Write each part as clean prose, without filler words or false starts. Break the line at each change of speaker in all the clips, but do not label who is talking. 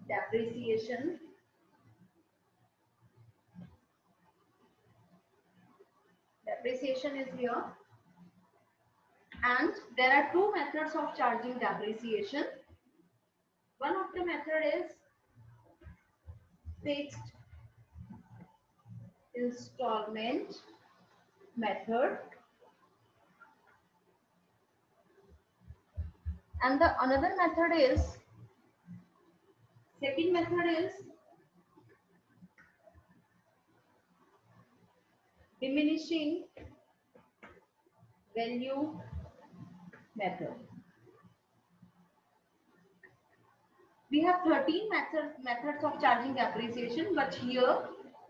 depreciation, depreciation is here, and there are two methods of charging depreciation. One of the method is fixed installment method, and the another method is, second method is diminishing value method. We have 13 methods of charging depreciation, but here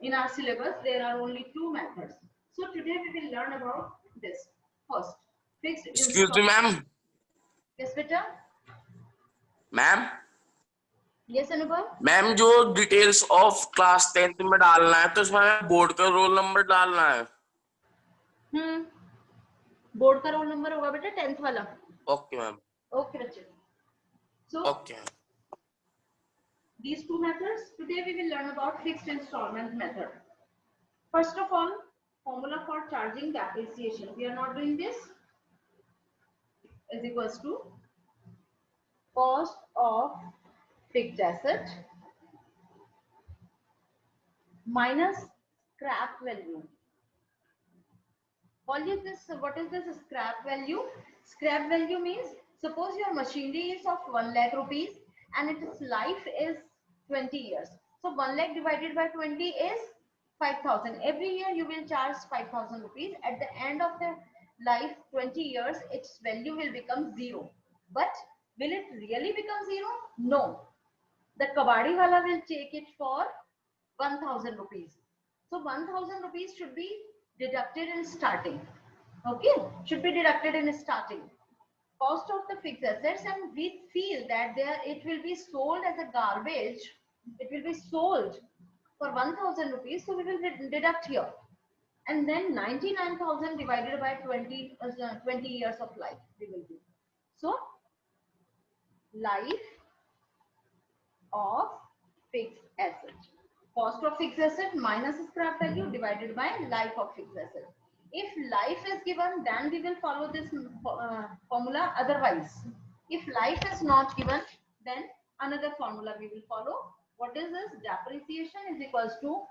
in our syllabus there are only two methods. So today we will learn about this. First, fixed
Excuse me, ma'am.
Yes, beta.
Ma'am
Yes, Anubhav.
Ma'am जो details of class 10th में डालना है तो उसमें board का roll number डालना है.
Board का रोल नंबर होगा बेटा 10th वाला.
Okay ma'am.
ओके बच्चे. So
okay.
these two methods, today we will learn about fixed installment method. First of all, formula for charging depreciation. We are not doing this. Is equals to cost of fixed asset minus scrap value. What is this scrap value? Scrap value means, suppose your machinery is of 1 lakh rupees and its life is 20 years. So 1 lakh divided by 20 is 5,000. Every year you will charge 5,000 rupees. At the end of the life, 20 years, its value will become zero. But will it really become zero? No. The kabadi wala will take it for 1,000 rupees. So 1,000 rupees should be deducted in starting. Okay, should be deducted in starting. Cost of the fixed assets, and we feel that it will be sold as a garbage. It will be sold for 1,000 rupees. So we will deduct here. And then 99,000 divided by 20 years of life we will do. So life of fixed asset. Cost of fixed asset minus scrap value divided by life of fixed asset. If life is given, then we will follow this formula. Otherwise, if life is not given, then another formula we will follow. What is this? Depreciation is equals to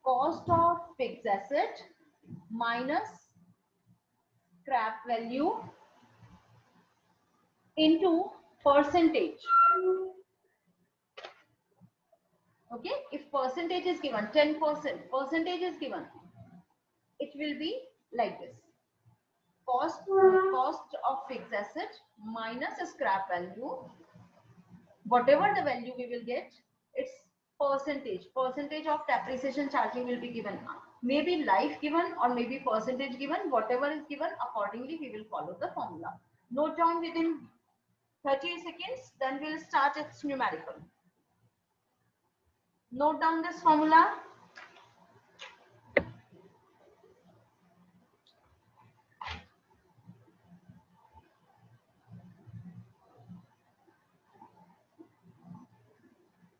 cost of fixed asset minus scrap value into percentage. Okay, if percentage is given, 10% percentage is given, it will be like this. Cost of fixed asset minus scrap value. Whatever the value we will get, its percentage of depreciation charging will be given. Maybe life given or maybe percentage given. Whatever is given, accordingly we will follow the formula. Note down within 30 seconds, then we'll start its numerical. Note down this formula.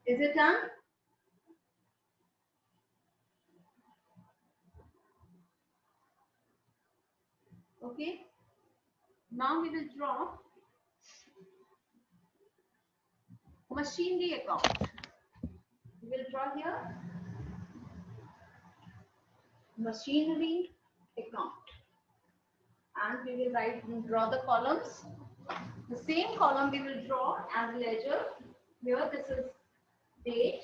Is it done? Okay. Now we will draw machinery account. We will draw here machinery account, and we will draw the columns. The same column we will draw as ledger. Here this is date,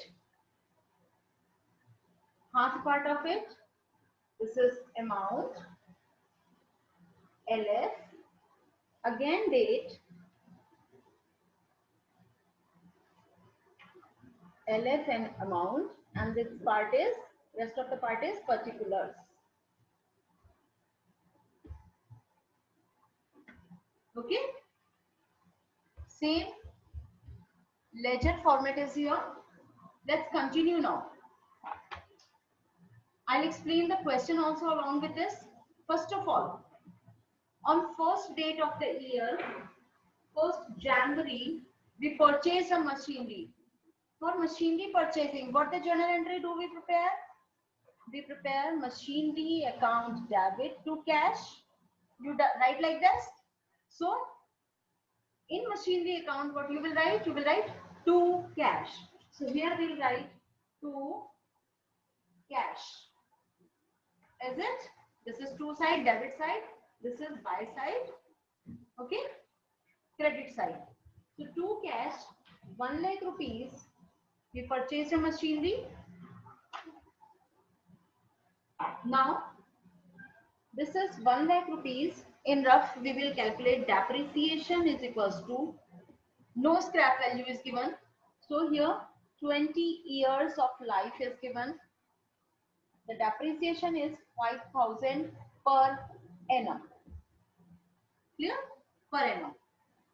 half part of it. This is amount, LF, again date, LF and amount, and this part is, rest of the part is particulars. Okay, same ledger format is here. Let's continue now. I'll explain the question also along with this. First of all, on first date of the year, 1st January, we purchase a machinery. For machinery purchasing, what the journal entry do we prepare? We prepare machinery account debit to cash. You write like this. So in machinery account, what you will write? You will write to cash. So here we will write to cash. Is it? This is to side, debit side. This is buy side. Okay, credit side. So to cash, 1 lakh rupees. We purchased a machinery. Now this is 1 lakh rupees. In rough, we will calculate depreciation is equals to, no scrap value is given. So here 20 years of life is given. The depreciation is 5,000 per annum. Clear? Per annum.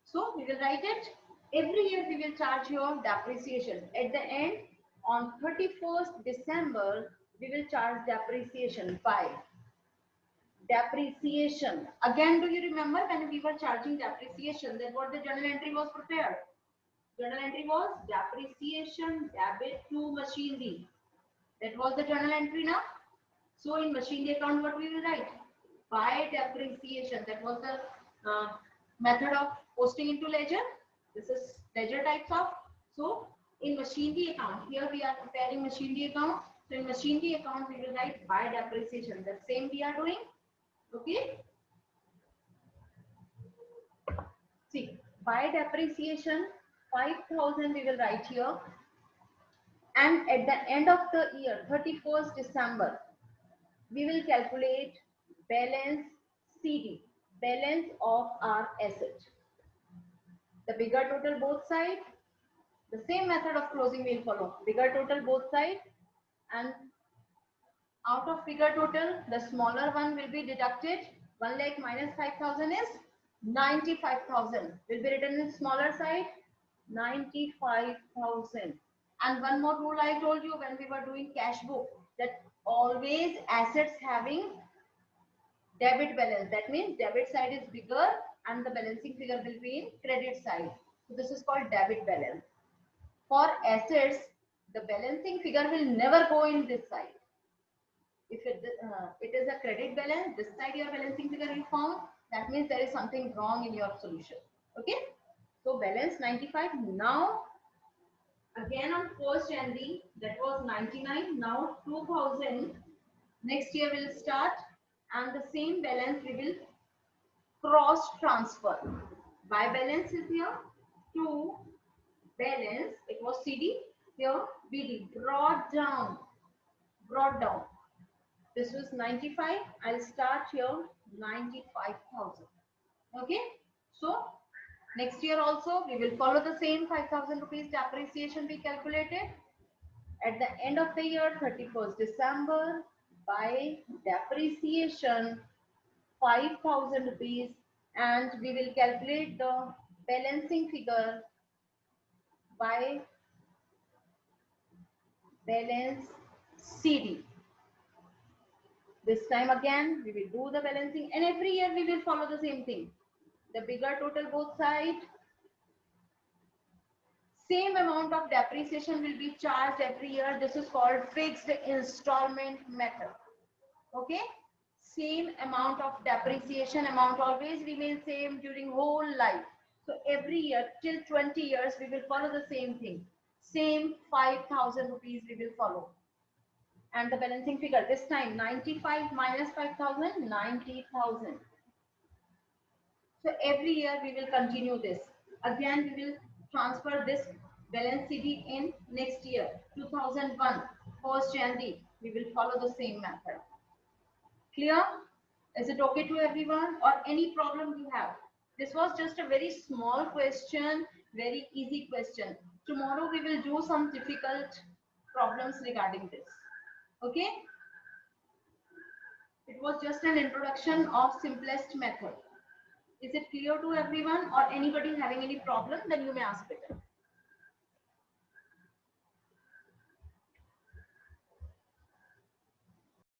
So we will write it. Every year we will charge your depreciation. At the end, on 31st December, we will charge depreciation by depreciation. Again, do you remember when we were charging depreciation, then what the journal entry was prepared? Journal entry was depreciation debit to machinery. That was the journal entry now. So in machinery account, what we will write? By depreciation. That was the method of posting into ledger. This is ledger types of. So in machinery account, here we are preparing machinery account. So in machinery account, we will write by depreciation. The same we are doing. Okay. See, by depreciation, 5,000 we will write here. And at the end of the year, 31st December, we will calculate balance CD, balance of our asset. The bigger total both sides, the same method of closing will follow. Bigger total both sides, and out of bigger total, the smaller one will be deducted. 1 lakh minus 5,000 is 95,000. Will be written in smaller side, 95,000. And one more rule I told you when we were doing cash book, that always assets having debit balance. That means debit side is bigger and the balancing figure will be in credit side. So this is called debit balance. For assets, the balancing figure will never go in this side. If it is a credit balance, this side your balancing figure will form. That means there is something wrong in your solution. Okay. So balance 95. Now again on 1st January, that was 99. Now 2000. Next year will start, and the same balance we will cross transfer. By balance is here to balance. It was CD. Here BD brought down. This was 95. I'll start here 95,000. Okay. So next year also we will follow the same 5,000 rupees depreciation we calculated. At the end of the year, 31st December, by depreciation 5,000 rupees, and we will calculate the balancing figure by balance CD. This time again we will do the balancing, and every year we will follow the same thing. The bigger total both sides, same amount of depreciation will be charged every year. This is called fixed installment method. Okay, same amount of depreciation amount always remains same during whole life. So every year till 20 years we will follow the same thing. Same 5,000 rupees we will follow. And the balancing figure this time 95 minus 5,000, 90,000. So every year we will continue this. Again we will transfer this balance CD in next year 2001 1st January. We will follow the same method. Clear? Is it okay to everyone, or any problem you have? This was just a very small question, very easy question. Tomorrow we will do some difficult problems regarding this. Okay? It was just an introduction of simplest method. Is it clear to everyone, or anybody having any problem? Then you may ask it.